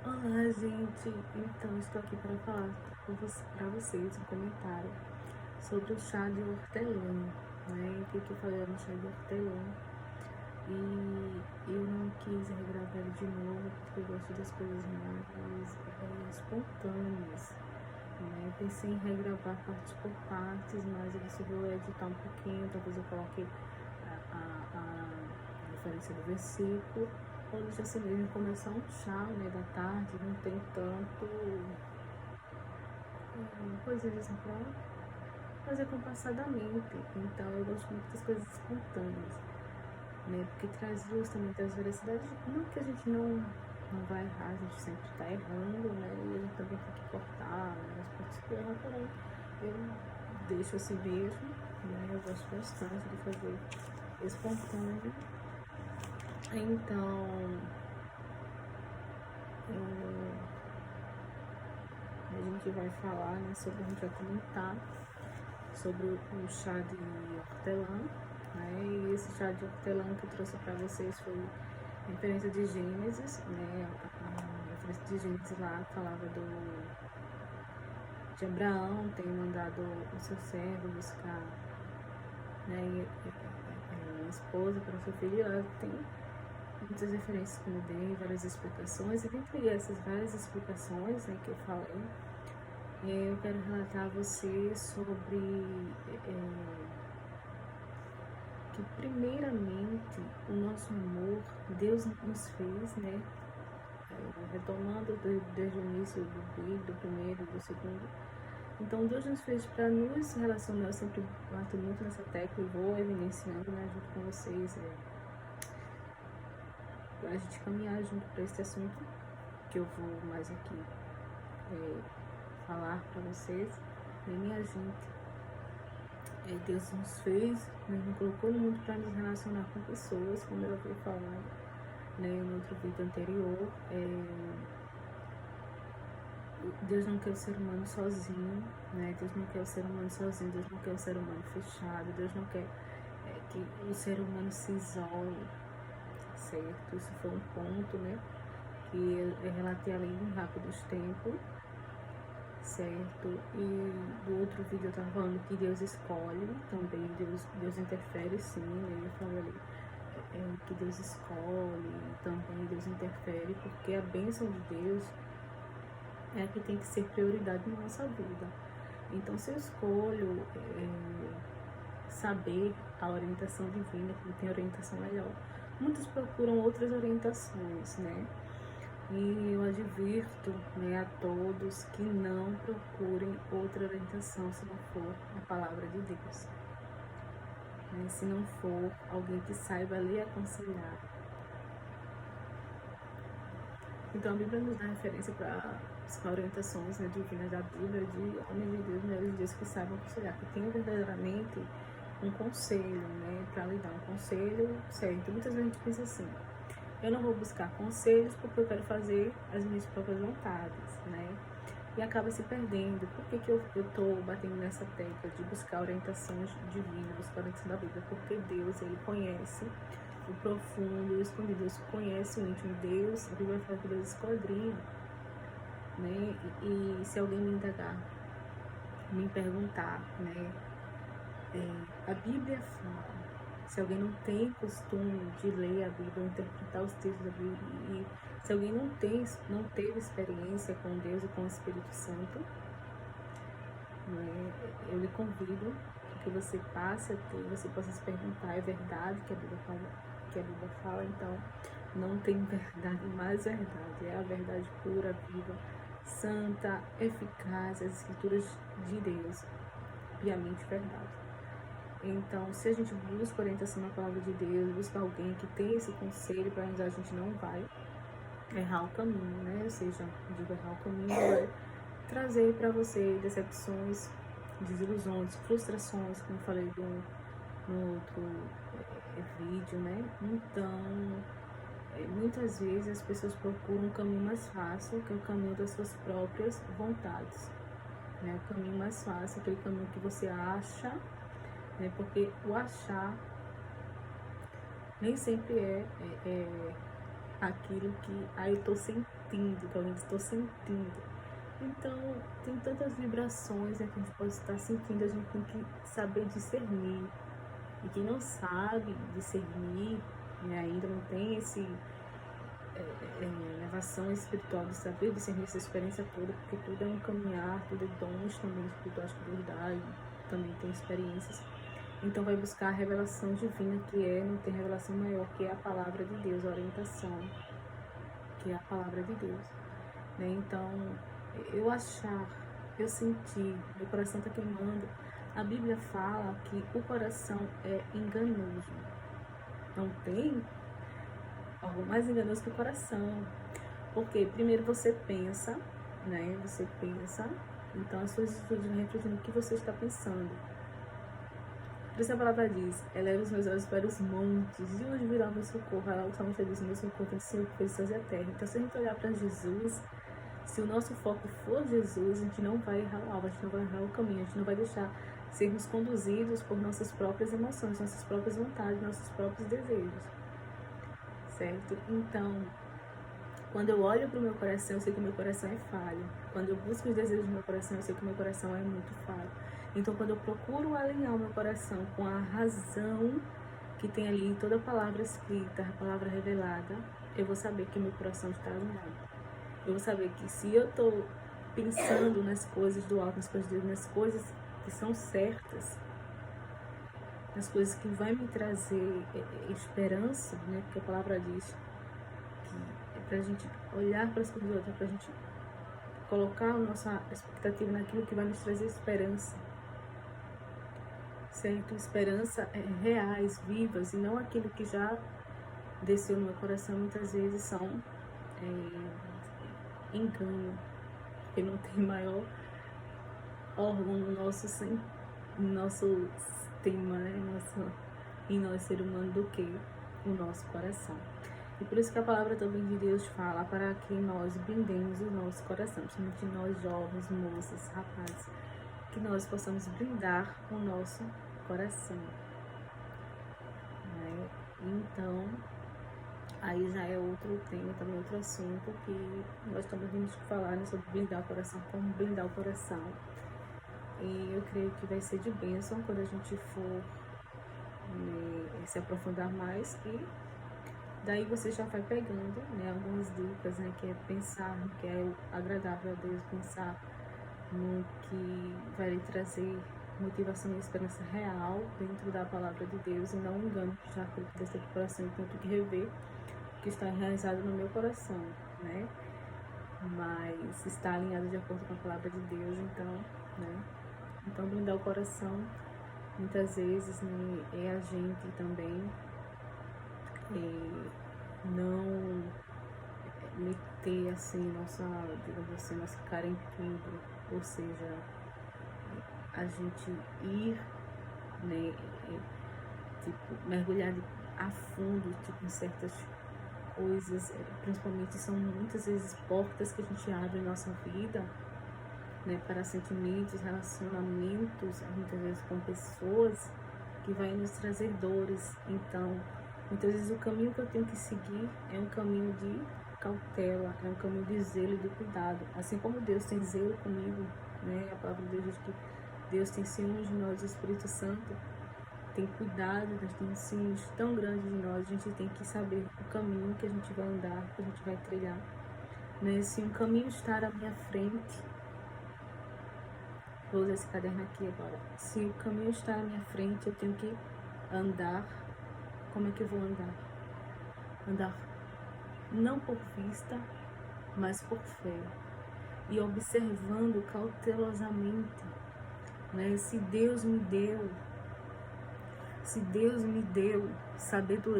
Olá, gente! Então, estou aqui para falar para vocês um comentário sobre o chá de hortelã, né? O que eu falei no chá de hortelã. E eu não quis regravar ele de novo, porque eu gosto das coisas mais espontâneas, né? Pensei em regravar parte por partes, mas eu decidi editar um pouquinho, talvez eu coloque a referência do versículo, ou deixa assim mesmo começar um chá, né, da tarde, não tem tanto coisas assim para fazer compassadamente. Então eu gosto muito das coisas espontâneas, né, porque traz justamente as veracidades. Não que a gente não vai errar, a gente sempre está errando, né, e a gente também tem que cortar, né, as partes que erram, porém eu deixo assim mesmo, né, eu gosto bastante de fazer espontâneo. Então, a gente vai falar, né, sobre, a gente vai comentar sobre o chá de hortelã, né, e esse chá de hortelã que eu trouxe para vocês foi referência de Gênesis, né, a referência de Gênesis lá falava de Abraão ter mandado o seu servo buscar, né, a esposa para o seu filho, e ela tem muitas referências que eu dei, várias explicações, e dentre essas várias explicações, né, que eu falei, eu quero relatar a você sobre que primeiramente o nosso amor, Deus nos fez, né, retomando desde o início do vídeo, do primeiro e do segundo. Então Deus nos fez para nos relacionar, eu sempre bato muito nessa tecla e vou evidenciando, né, junto com vocês, para a gente caminhar junto para esse assunto que eu vou mais aqui falar para vocês. E minha gente, Deus nos fez, nos colocou no mundo para nos relacionar com pessoas, como eu fui falando, né, no outro vídeo anterior. Deus não quer o ser humano sozinho, né? Deus não quer o ser humano sozinho, Deus não quer o ser humano fechado, Deus não quer que o ser humano se isole, certo? Isso foi um ponto, né, que eu relatei ali em Rápidos Tempos, certo? E do outro vídeo eu estava falando que Deus escolhe também, Deus interfere sim, né? Eu falei ali que Deus escolhe, também Deus interfere, porque a bênção de Deus é a que tem que ser prioridade na nossa vida. Então, se eu escolho saber a orientação divina, que tem orientação melhor, muitos procuram outras orientações, né? E eu advirto, né, a todos que não procurem outra orientação se não for a palavra de Deus, né? Se não for alguém que saiba lhe aconselhar. Então a Bíblia nos dá referência para buscar orientações, né, divinas da Bíblia, de homens de Deus, mulheres de Deus que saibam aconselhar, que tenham verdadeiramente um conselho, né, para lhe dar um conselho certo. Muitas vezes a gente pensa assim: eu não vou buscar conselhos porque eu quero fazer as minhas próprias vontades, né? E acaba se perdendo. Por que eu estou batendo nessa tecla de buscar orientações divinas, buscar orientação da Bíblia? Porque Deus, Ele conhece o profundo, o escondido. Deus conhece o íntimo. Deus, a Bíblia fala que Deus esquadrinha, né? E se alguém me indagar, me perguntar, né? A Bíblia fala. Se alguém não tem costume de ler a Bíblia, interpretar os textos da Bíblia, e se alguém não teve experiência com Deus e com o Espírito Santo, né, eu lhe convido que você passe a ter, você possa se perguntar: é verdade que a Bíblia fala? Então, não tem verdade mais verdade, é a verdade pura, viva, santa, eficaz, as Escrituras de Deus, piamente verdade. Então, se a gente busca orientação na palavra de Deus, busca alguém que tem esse conselho para nos, a gente não vai errar o caminho, né? Ou seja, digo errar o caminho, vai trazer para você decepções, desilusões, frustrações, como eu falei no outro vídeo, né? Então, muitas vezes as pessoas procuram um caminho mais fácil, que é o caminho das suas próprias vontades, né? O caminho mais fácil, aquele caminho que você acha, né? Porque o achar nem sempre é aquilo que eu tô sentindo, que eu estou sentindo. Então, tem tantas vibrações, né, que a gente pode estar sentindo, a gente tem que saber discernir. E quem não sabe discernir, né, ainda não tem esse elevação espiritual de saber discernir essa experiência toda, porque tudo é um caminhar, tudo é dons também espirituais que Deus dá, e também tem experiências. Então vai buscar a revelação divina, que não tem revelação maior, que é a palavra de Deus, a orientação, que é a palavra de Deus. Né? Então, eu senti, meu coração está queimando. A Bíblia fala que o coração é enganoso. Não tem algo mais enganoso que o coração. Porque primeiro você pensa, né? Você pensa, então as suas atitudes vão refletindo o que você está pensando. Por isso a palavra diz: eleva os meus olhos para os montes, de onde virá o meu socorro? O salmista diz: meu socorro tem Senhor que fez os céus e a terra. Então, se a gente olhar para Jesus, se o nosso foco for Jesus, a gente não vai errar o alvo, a gente não vai errar o caminho, a gente não vai deixar sermos conduzidos por nossas próprias emoções, nossas próprias vontades, nossos próprios desejos. Certo? Então, quando eu olho para o meu coração, eu sei que o meu coração é falho. Quando eu busco os desejos do meu coração, eu sei que o meu coração é muito falho. Então, quando eu procuro alinhar o meu coração com a razão que tem ali toda a palavra escrita, a palavra revelada, eu vou saber que meu coração está alinhado. Eu vou saber que se eu estou pensando nas coisas do alto, nas coisas de Deus, nas coisas que são certas, nas coisas que vai me trazer esperança, né? Porque a palavra diz que é para a gente olhar para as coisas do outro, é para a gente colocar a nossa expectativa naquilo que vai nos trazer esperança. Certo? Esperança reais, vivas, e não aquilo que já desceu no meu coração. Muitas vezes são engano, porque não tem maior órgão no nosso sistema, né? Em nós, ser humano, do que o nosso coração. E por isso que a palavra também de Deus fala para que nós blindemos o nosso coração, principalmente nós jovens, moças, rapazes, que nós possamos blindar o nosso coração. Né? Então, aí já é outro tema, também outro assunto que nós também temos que falar, né, sobre blindar o coração, como blindar o coração. E eu creio que vai ser de bênção quando a gente for se aprofundar mais, e daí você já vai pegando, né, algumas dicas, né, que é pensar no que é agradável a Deus, pensar no que vai lhe trazer motivação e esperança real dentro da palavra de Deus, e não um engano que já foi desse coração. Então eu tenho que rever o que está realizado no meu coração, né? Mas está alinhado de acordo com a palavra de Deus, então, né? Então blindar o coração, muitas vezes, né, é a gente também não meter assim digamos assim, nossa cara em tudo, ou seja, a gente ir, né, tipo, mergulhar a fundo, tipo, em certas coisas, principalmente são muitas vezes portas que a gente abre em nossa vida, né, para sentimentos, relacionamentos, muitas vezes com pessoas que vai nos trazer dores. Então, muitas vezes o caminho que eu tenho que seguir é um caminho de cautela, é um caminho de zelo e de cuidado. Assim como Deus tem zelo comigo, né? A palavra de Deus diz que Deus tem ciúmes de nós, o Espírito Santo tem cuidado, Deus tem ciúmes tão grande de nós. A gente tem que saber o caminho que a gente vai andar, que a gente vai trilhar, né? Se um caminho estar à minha frente, vou usar esse caderno aqui agora. Se o caminho está à minha frente, eu tenho que andar. Como é que eu vou andar? Andar não por vista, mas por fé. E observando cautelosamente, né? Se Deus me deu sabedoria,